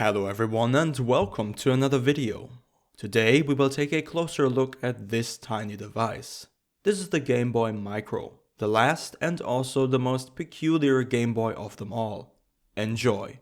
Hello everyone and welcome to another video. Today we will take a closer look at this tiny device. This is the Game Boy Micro, the last and also the most peculiar Game Boy of them all. Enjoy!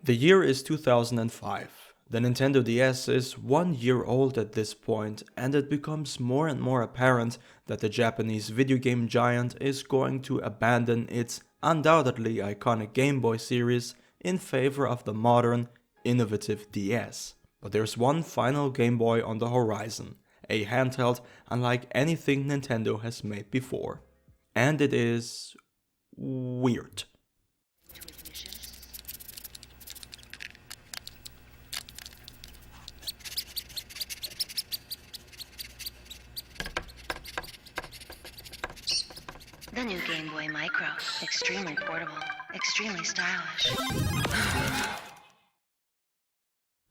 The year is 2005. The Nintendo DS is 1 year old at this point, and it becomes more and more apparent that the Japanese video game giant is going to abandon its undoubtedly iconic Game Boy series in favor of the modern, innovative DS. But there's one final Game Boy on the horizon, a handheld unlike anything Nintendo has made before. And it is weird. The new Game Boy Micro. Extremely portable, extremely stylish.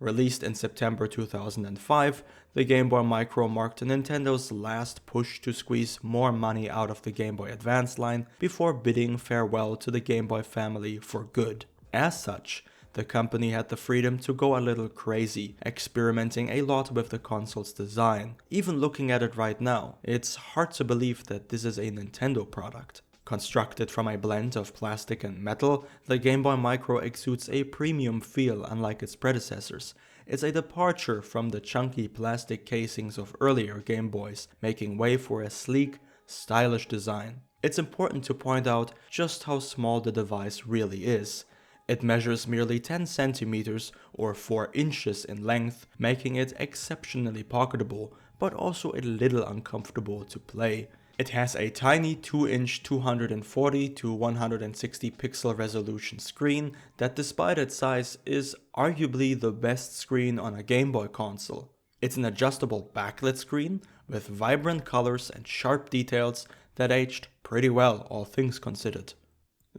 Released in September 2005, the Game Boy Micro marked Nintendo's last push to squeeze more money out of the Game Boy Advance line before bidding farewell to the Game Boy family for good. As such, the company had the freedom to go a little crazy, experimenting a lot with the console's design. Even looking at it right now, it's hard to believe that this is a Nintendo product. Constructed from a blend of plastic and metal, the Game Boy Micro exudes a premium feel unlike its predecessors. It's a departure from the chunky plastic casings of earlier Game Boys, making way for a sleek, stylish design. It's important to point out just how small the device really is. It measures merely 10 centimeters or 4 inches in length, making it exceptionally pocketable, but also a little uncomfortable to play. It has a tiny 2-inch 240 to 160 pixel resolution screen that, despite its size, is arguably the best screen on a Game Boy console. It's an adjustable backlit screen with vibrant colors and sharp details that aged pretty well, all things considered.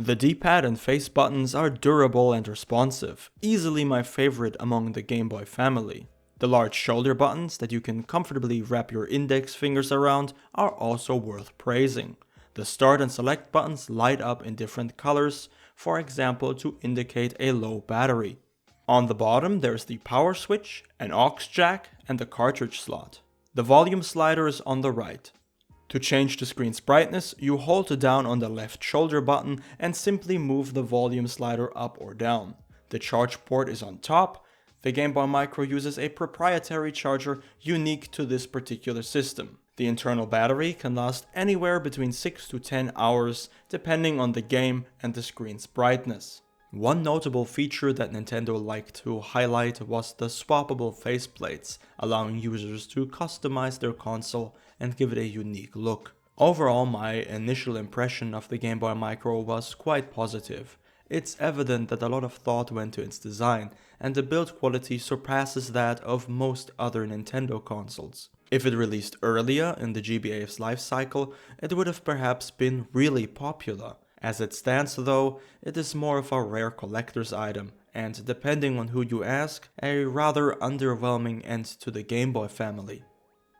The D-pad and face buttons are durable and responsive, easily my favorite among the Game Boy family. The large shoulder buttons that you can comfortably wrap your index fingers around are also worth praising. The start and select buttons light up in different colors, for example to indicate a low battery. On the bottom there's the power switch, an aux jack and the cartridge slot. The volume slider is on the right. To change the screen's brightness, you hold down on the left shoulder button and simply move the volume slider up or down. The charge port is on top. The Game Boy Micro uses a proprietary charger unique to this particular system. The internal battery can last anywhere between 6 to 10 hours, depending on the game and the screen's brightness. One notable feature that Nintendo liked to highlight was the swappable faceplates, allowing users to customize their console and give it a unique look. Overall, my initial impression of the Game Boy Micro was quite positive. It's evident that a lot of thought went to its design, and the build quality surpasses that of most other Nintendo consoles. If it released earlier in the GBA's life cycle, it would have perhaps been really popular. As it stands though, it is more of a rare collector's item, and depending on who you ask, a rather underwhelming end to the Game Boy family.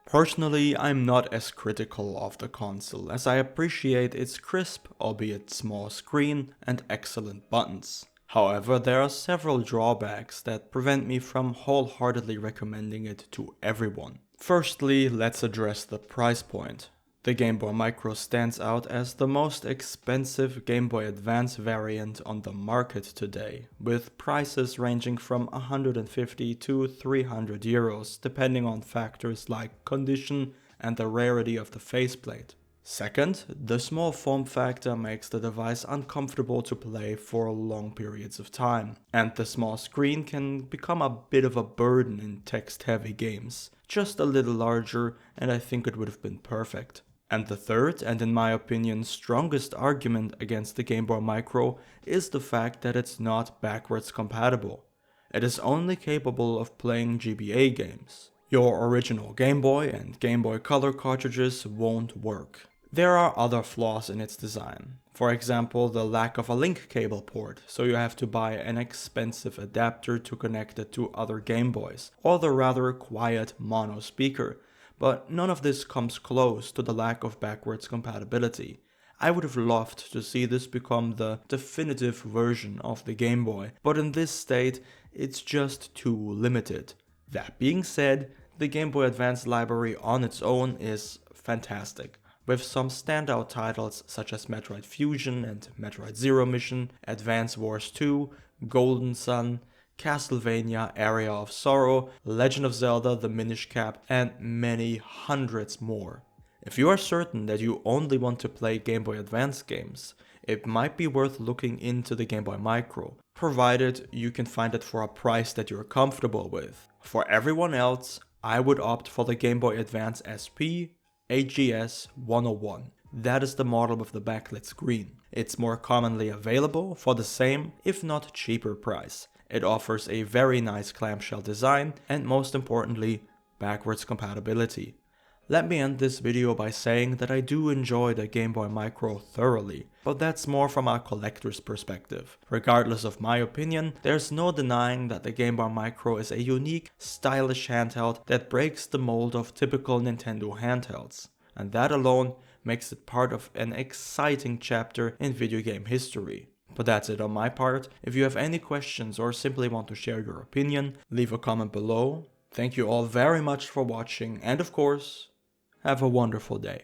Personally, I'm not as critical of the console, as I appreciate its crisp, albeit small screen and excellent buttons. However, there are several drawbacks that prevent me from wholeheartedly recommending it to everyone. Firstly, let's address the price point. The Game Boy Micro stands out as the most expensive Game Boy Advance variant on the market today, with prices ranging from 150 to 300 euros, depending on factors like condition and the rarity of the faceplate. Second, the small form factor makes the device uncomfortable to play for long periods of time, and the small screen can become a bit of a burden in text-heavy games. Just a little larger, and I think it would have been perfect. And the third, and in my opinion strongest argument against the Game Boy Micro is the fact that it's not backwards compatible. It is only capable of playing GBA games. Your original Game Boy and Game Boy Color cartridges won't work. There are other flaws in its design. For example, the lack of a link cable port, so you have to buy an expensive adapter to connect it to other Game Boys, or the rather quiet mono speaker. but none of this comes close to the lack of backwards compatibility. I would have loved to see this become the definitive version of the Game Boy, but in this state, it's just too limited. That being said, the Game Boy Advance library on its own is fantastic, with some standout titles such as Metroid Fusion and Metroid Zero Mission, Advance Wars 2, Golden Sun, Castlevania Area of Sorrow, Legend of Zelda The Minish Cap, and many hundreds more. If you are certain that you only want to play Game Boy Advance games, it might be worth looking into the Game Boy Micro, provided you can find it for a price that you're comfortable with. For everyone else, I would opt for the Game Boy Advance SP AGS 101. That is the model with the backlit screen. It's more commonly available for the same, if not cheaper price. It offers a very nice clamshell design and most importantly, backwards compatibility. Let me end this video by saying that I do enjoy the Game Boy Micro thoroughly, but that's more from a collector's perspective. Regardless of my opinion, there's no denying that the Game Boy Micro is a unique, stylish handheld that breaks the mold of typical Nintendo handhelds, and that alone makes it part of an exciting chapter in video game history. But that's it on my part. If you have any questions or simply want to share your opinion, leave a comment below. Thank you all very much for watching, and of course, have a wonderful day.